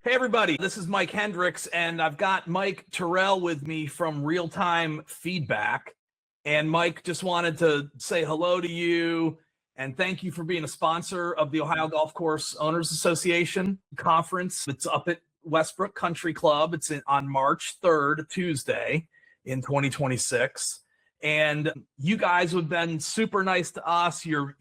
Hey, everybody, this is Mike Hendricks, and I've got Mike Terrell with me from Real Time Feedback. And Mike, just wanted to say hello to you and thank you for being a sponsor of the Ohio Golf Course Owners Association conference. It's up at Westbrook Country Club. It's on March 3rd, Tuesday in 2026. And you guys have been super nice to us. You're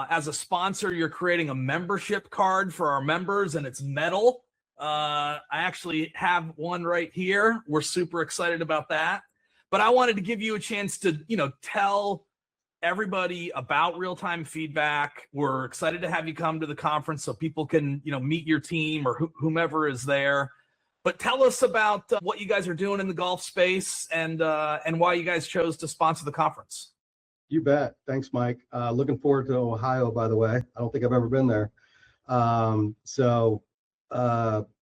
as a sponsor, you're creating a membership card for our members, and it's metal. I actually have one right here. We're super excited about that. But I wanted to give you a chance to, tell everybody about real-time feedback. We're excited to have you come to the conference so people can, meet your team or whomever is there. But tell us about what you guys are doing in the golf space and why you guys chose to sponsor the conference. You bet. Thanks, Mike. Looking forward to Ohio, by the way. I don't think I've ever been there.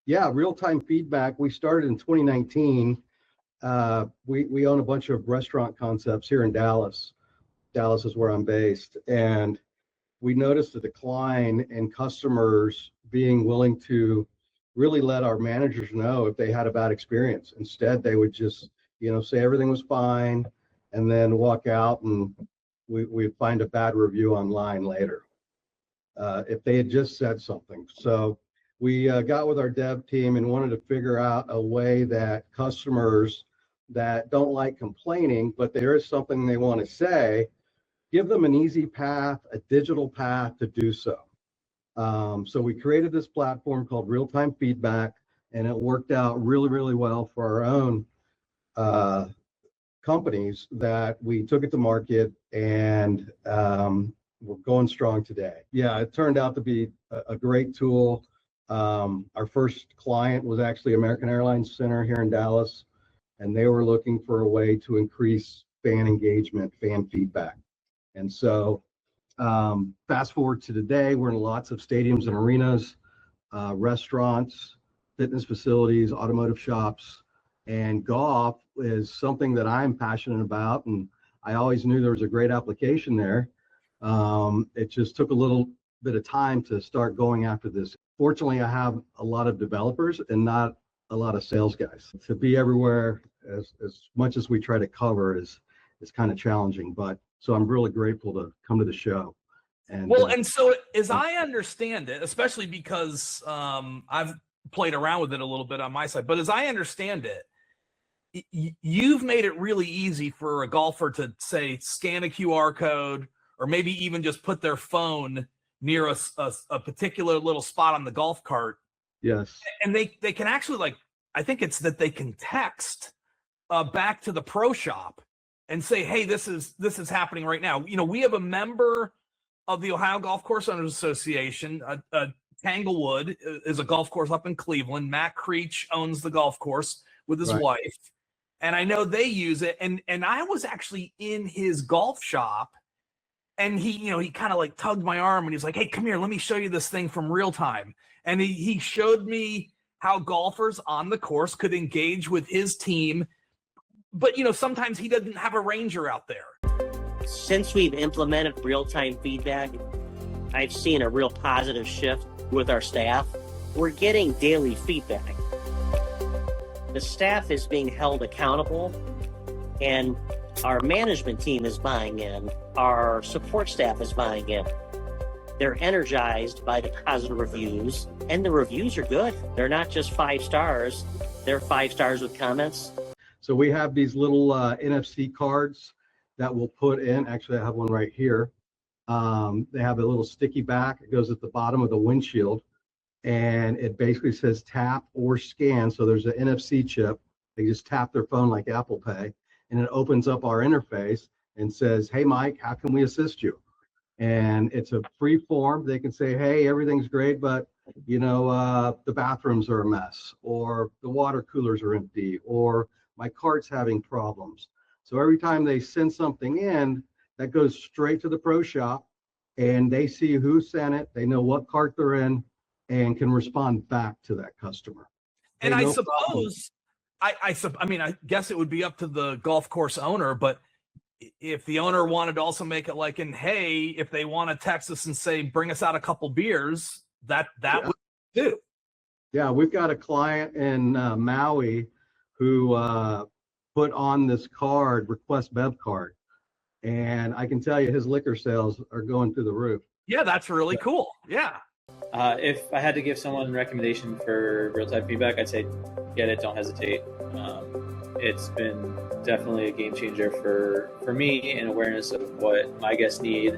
Real-time feedback. We started in 2019. We own a bunch of restaurant concepts here in Dallas. Dallas is where I'm based. And we noticed a decline in customers being willing to really let our managers know if they had a bad experience. Instead, they would just, say everything was fine and then walk out, and we'd find a bad review online later if they had just said something. So we got with our dev team and wanted to figure out a way that customers that don't like complaining, but there is something they want to say, give them an easy path, a digital path to do so. So we created this platform called Real-Time Feedback, and it worked out really, really well for our own companies that we took it to market, and we're going strong today. Yeah, it turned out to be a great tool. Our first client was actually American Airlines Center here in Dallas, and they were looking for a way to increase fan engagement, fan feedback. And so fast forward to today, we're in lots of stadiums and arenas, restaurants, fitness facilities, automotive shops, and golf is something that I'm passionate about, and I always knew there was a great application there. It just took a little bit of time to start going after this. Fortunately, I have a lot of developers and not a lot of sales guys. To be everywhere as much as we try to cover is kind of challenging, but so I'm really grateful to come to the show. And so as I understand it, especially because I've played around with it a little bit on my side, but as I understand it, you've made it really easy for a golfer to say, scan a QR code, or maybe even just put their phone near a particular little spot on the golf cart. Yes. And they can actually, I think it's that they can text back to the pro shop and say, hey, this is happening right now. We have a member of the Ohio Golf Course Owners Association. Tanglewood is a golf course up in Cleveland. Matt Creech owns the golf course with his wife. And I know they use it. And I was actually in his golf shop, and he kind of tugged my arm, and he's like, hey, come here, let me show you this thing from Real Time. And he showed me how golfers on the course could engage with his team. But, sometimes he doesn't have a ranger out there. Since we've implemented real-time feedback, I've seen a real positive shift with our staff. We're getting daily feedback. The staff is being held accountable, and our management team is buying in. Our support staff is buying in. They're energized by the positive reviews, and the reviews are good. They're not just 5 stars. They're 5 stars with comments. So we have these little NFC cards that we'll put in. Actually, I have one right here. They have a little sticky back. It goes at the bottom of the windshield, and it basically says tap or scan. So there's an NFC chip. They just tap their phone like Apple Pay, and it opens up our interface and says, hey, Mike, how can we assist you? And it's a free form. They can say, hey, everything's great, but the bathrooms are a mess, or the water coolers are empty, or my cart's having problems. So every time they send something in, that goes straight to the pro shop, and they see who sent it. They know what cart they're in, and can respond back to that customer. And I suppose, I guess it would be up to the golf course owner, but if the owner wanted to also make it hey, if they want to text us and say, bring us out a couple beers, that would do. Yeah, we've got a client in Maui who put on this card, Request Bev card, and I can tell you his liquor sales are going through the roof. Yeah, that's really cool. Yeah. If I had to give someone a recommendation for real-time feedback, I'd say get it, don't hesitate. It's been definitely a game changer for me in awareness of what my guests need,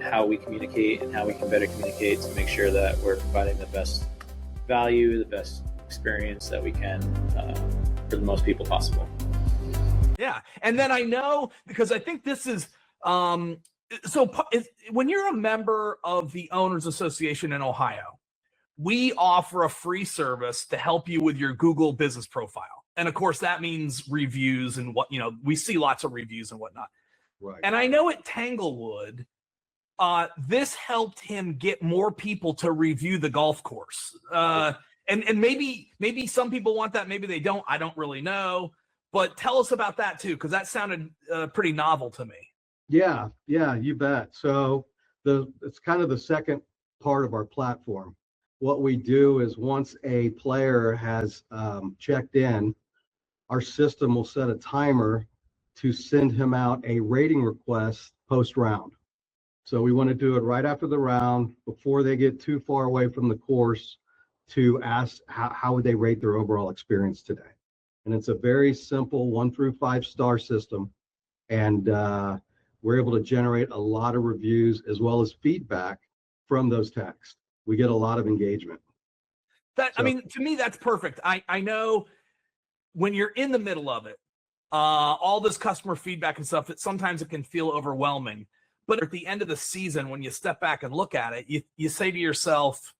how we communicate and how we can better communicate to make sure that we're providing the best value, the best experience that we can for the most people possible. Yeah. And then I know, because I think this is, when you're a member of the Owners Association in Ohio, we offer a free service to help you with your Google business profile. And of course, that means reviews and we see lots of reviews and whatnot. Right. And I know at Tanglewood, this helped him get more people to review the golf course. And maybe some people want that, maybe they don't. I don't really know. But tell us about that too, because that sounded pretty novel to me. Yeah, you bet. So it's kind of the second part of our platform. What we do is once a player has checked in, our system will set a timer to send him out a rating request post-round. So we want to do it right after the round, before they get too far away from the course, to ask how would they rate their overall experience today. And it's a very simple 1 through 5 star system. And we're able to generate a lot of reviews as well as feedback from those texts. We get a lot of engagement. I mean, to me, that's perfect. I know when you're in the middle of it, all this customer feedback and stuff, sometimes it can feel overwhelming. But at the end of the season, when you step back and look at it, you say to yourself,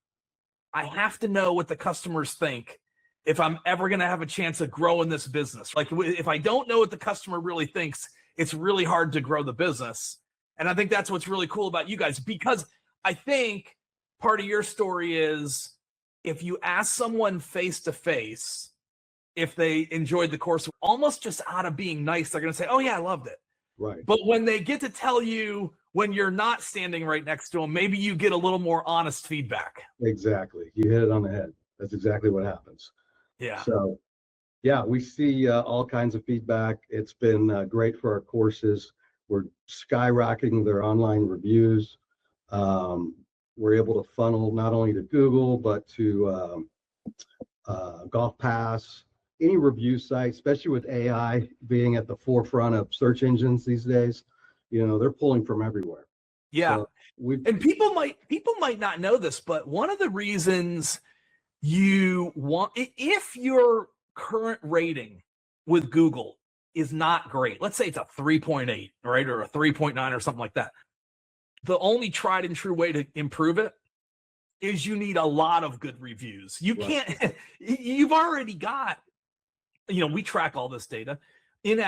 I have to know what the customers think if I'm ever going to have a chance of growing this business. Like, if I don't know what the customer really thinks, it's really hard to grow the business. And I think that's what's really cool about you guys, because I think part of your story is if you ask someone face to face if they enjoyed the course, almost just out of being nice, they're going to say, oh yeah, I loved it. Right. But when they get to tell you when you're not standing right next to them, maybe you get a little more honest feedback. Exactly. You hit it on the head. That's exactly what happens. Yeah. So yeah, we see all kinds of feedback. It's been great for our courses. We're skyrocketing their online reviews. We're able to funnel not only to Google, but to Golf Pass, any review site, especially with AI being at the forefront of search engines these days. They're pulling from everywhere. Yeah. So and people might not know this, but one of the reasons you want, if your current rating with Google is not great, let's say it's a 3.8, right, or a 3.9 or something like that, the only tried and true way to improve it is you need a lot of good reviews. You can't, you've already got, we track all this data. On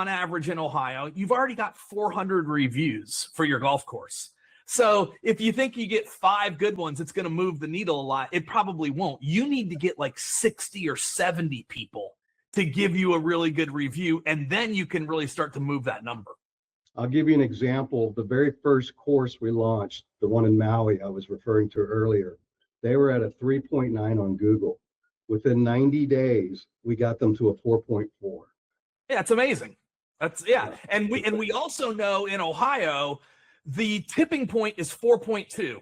average in Ohio, you've already got 400 reviews for your golf course. So if you think you get 5 good ones, it's going to move the needle a lot. It probably won't. You need to get like 60 or 70 people to give you a really good review, and then you can really start to move that number. I'll give you an example. The very first course we launched, the one in Maui I was referring to earlier, they were at a 3.9 on Google. Within 90 days, we got them to a 4.4. Yeah, it's amazing. And we also know in Ohio, the tipping point is 4.2.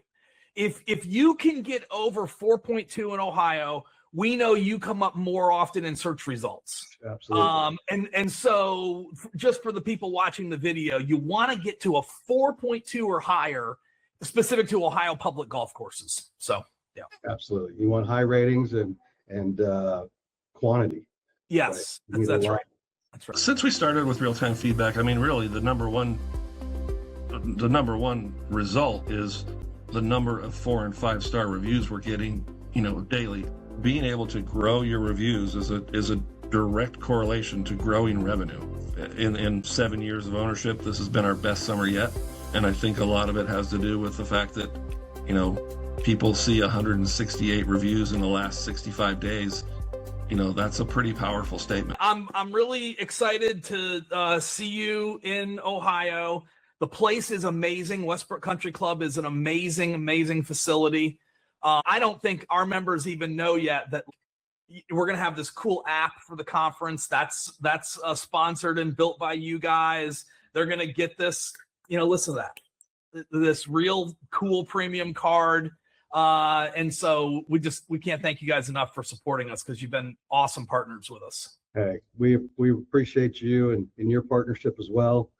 If you can get over 4.2 in Ohio, we know you come up more often in search results. Absolutely. And so just for the people watching the video, you want to get to a 4.2 or higher, specific to Ohio public golf courses. So yeah, absolutely. You want high ratings and quantity. Yes, right? that's right. That's right. Since we started with real-time feedback, I mean, really the number one result is the number of 4 and 5 star reviews we're getting, daily. Being able to grow your reviews is a direct correlation to growing revenue. In 7 years of ownership, this has been our best summer yet. And I think a lot of it has to do with the fact that, people see 168 reviews in the last 65 days. That's a pretty powerful statement. I'm really excited to see you in Ohio. The place is amazing. Westbrook Country Club is an amazing, amazing facility. I don't think our members even know yet that we're going to have this cool app for the conference that's sponsored and built by you guys. They're going to get this, listen to that, this real cool premium card. And so we can't thank you guys enough for supporting us, because you've been awesome partners with us. Hey, we appreciate you and your partnership as well.